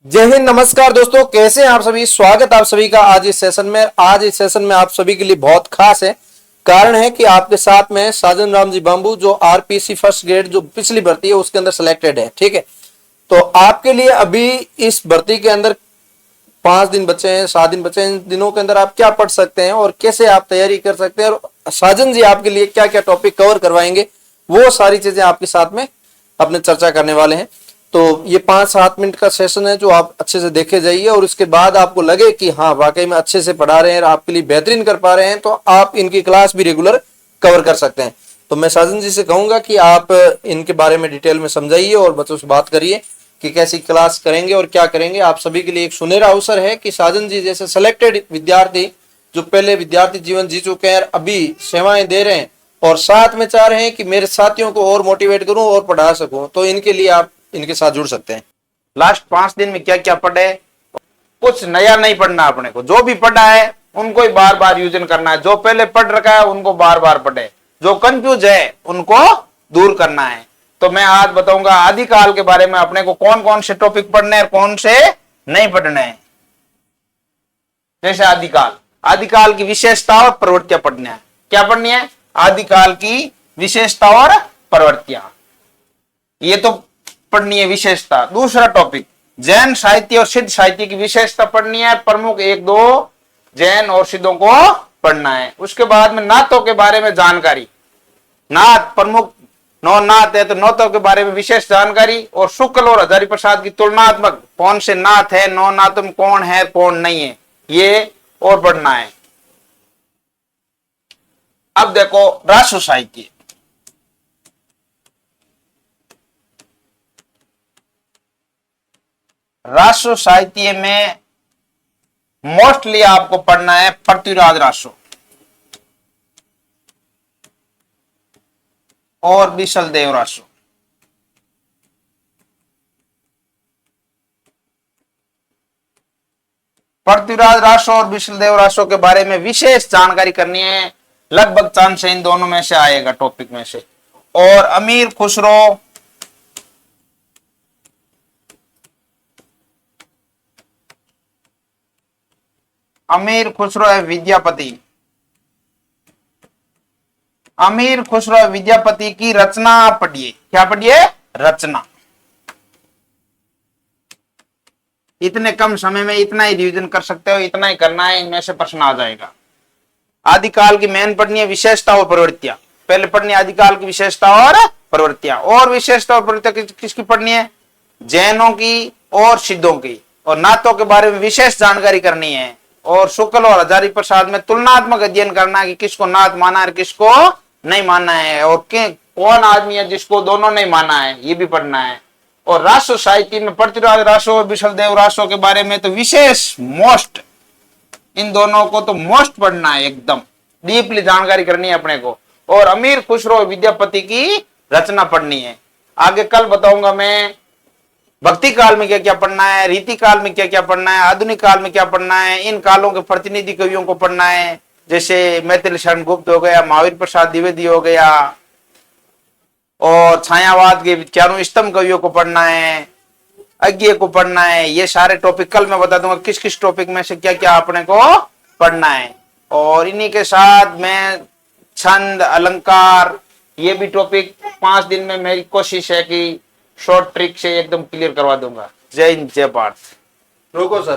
जय हिंद, नमस्कार दोस्तों, कैसे हैं आप सभी। स्वागत आप सभी का आज इस सेशन में। आज इस सेशन में आप सभी के लिए बहुत खास है। कारण है कि आपके साथ में साजन राम जी बांबू जो आरपीसी फर्स्ट ग्रेड जो पिछली भर्ती है उसके अंदर सिलेक्टेड है। ठीक है, तो आपके लिए अभी इस भर्ती के अंदर 5 दिन बचे हैं, 7 दिन बचे हैं। इन दिनों के अंदर आप क्या पढ़ सकते हैं और कैसे आप तैयारी कर सकते हैं और साजन जी आपके लिए क्या क्या टॉपिक कवर करवाएंगे, वो सारी चीजें आपके साथ में अपने चर्चा करने वाले हैं। तो ये 5-7 मिनट का सेशन है जो आप अच्छे से देखे जाइए और उसके बाद आपको लगे कि हाँ वाकई में अच्छे से पढ़ा रहे हैं और आपके लिए बेहतरीन कर पा रहे हैं, तो आप इनकी क्लास भी रेगुलर कवर कर सकते हैं। तो मैं साजन जी से कहूंगा कि आप इनके बारे में डिटेल में समझाइए और बच्चों से बात करिए कि कैसी क्लास करेंगे और क्या करेंगे। आप सभी के लिए एक सुनहरा अवसर है कि साजन जी जैसे सिलेक्टेड विद्यार्थी जो पहले विद्यार्थी जीवन जी चुके हैं, अभी सेवाएं दे रहे हैं और साथ में चाह रहे हैं कि मेरे साथियों को और मोटिवेट करूं और पढ़ा सकूं, तो इनके लिए आप इनके साथ जुड़ सकते हैं। लास्ट 5 दिन में क्या क्या पढ़े, कुछ नया नहीं पढ़ना। अपने को जो भी पढ़ा है उनको ही बार बार यूजन करना है। जो पहले पढ़ रखा है उनको बार बार पढ़े, जो कंफ्यूज है उनको दूर करना है। तो मैं आज बताऊंगा आदिकाल के बारे में, अपने को कौन कौन से टॉपिक पढ़ने हैं और कौन से नहीं पढ़ने हैं। जैसे आदिकाल, आदिकाल की विशेषता और प्रवृत्तियां पढ़ने हैं। क्या पढ़नी है? आदिकाल की विशेषता और प्रवृत्तियां, ये तो पढ़नी है विशेषता। दूसरा टॉपिक जैन साहित्य और सिद्ध साहित्य की विशेषता पढ़नी है। प्रमुख 1-2 जैन और सिद्धों को पढ़ना है। उसके बाद में नाथों के बारे में जानकारी, नाथ प्रमुख 9 नाथ है तो नाथों के बारे में विशेष जानकारी, और शुक्ल और हजारी प्रसाद की तुलनात्मक कौन से नाथ है, 9 नाथों में कौन है कौन नहीं है, ये और पढ़ना है। अब देखो राष्ट्र साहित्य, राष्ट्र साहित्य में मोस्टली आपको पढ़ना है पृथ्वीराज रासो और विशल देव रासो। पृथ्वीराज रासो और विशल देव रासो के बारे में विशेष जानकारी करनी है। लगभग चांस से इन दोनों में से आएगा, टॉपिक में से। और अमीर खुसरो, अमीर खुसरो है विद्यापति, अमीर खुसरो विद्यापति की रचना पढ़िए। क्या पढ़िए? रचना। इतने कम समय में इतना ही रिवीजन कर सकते हो, इतना ही करना है, इनमें से प्रश्न आ जाएगा। आदिकाल की मेन पढ़नी है विशेषता और प्रवृत्तियां। पहले पढ़नी है आदिकाल की विशेषता और प्रवृत्तियां। और विशेषता और प्रवृत्तियां किसकी पढ़नी है? जैनों की और सिद्धों की। और नाथों के बारे में विशेष जानकारी करनी है। और शुक्ल और हजारी प्रसाद में तुलनात्मक अध्ययन करना है कि किसको नाथ माना है और किसको नहीं माना है, और कौन आदमी है जिसको दोनों नहीं माना है, ये भी पढ़ना है। और राष्ट्र साहित्य में पृथ्वीराज रासो और विशल देव रासो के बारे में तो विशेष मोस्ट, इन दोनों को तो मोस्ट पढ़ना है, एकदम डीपली जानकारी करनी है अपने को। और अमीर खुसरो विद्यापति की रचना पढ़नी है। आगे कल बताऊंगा मैं भक्ति काल में क्या क्या पढ़ना है, रीति काल में क्या क्या पढ़ना है, आधुनिक काल में क्या पढ़ना है, इन कालों के प्रतिनिधि कवियों को पढ़ना है। जैसे मैथिली शरण गुप्त हो गया, महावीर प्रसाद द्विवेदी हो गया, और छायावाद के चारों स्तंभ कवियों को पढ़ना है, अज्ञेय को पढ़ना है। ये सारे टॉपिक कल मैं बता दूंगा किस किस टॉपिक में से क्या क्या अपने को पढ़ना है। और इन्हीं के साथ मैं छंद, अलंकार, ये भी टॉपिक 5 दिन में मेरी कोशिश है कि शॉर्ट ट्रिक से एकदम क्लियर करवा दूंगा। जय हिंद, जय भारत। रुको सर।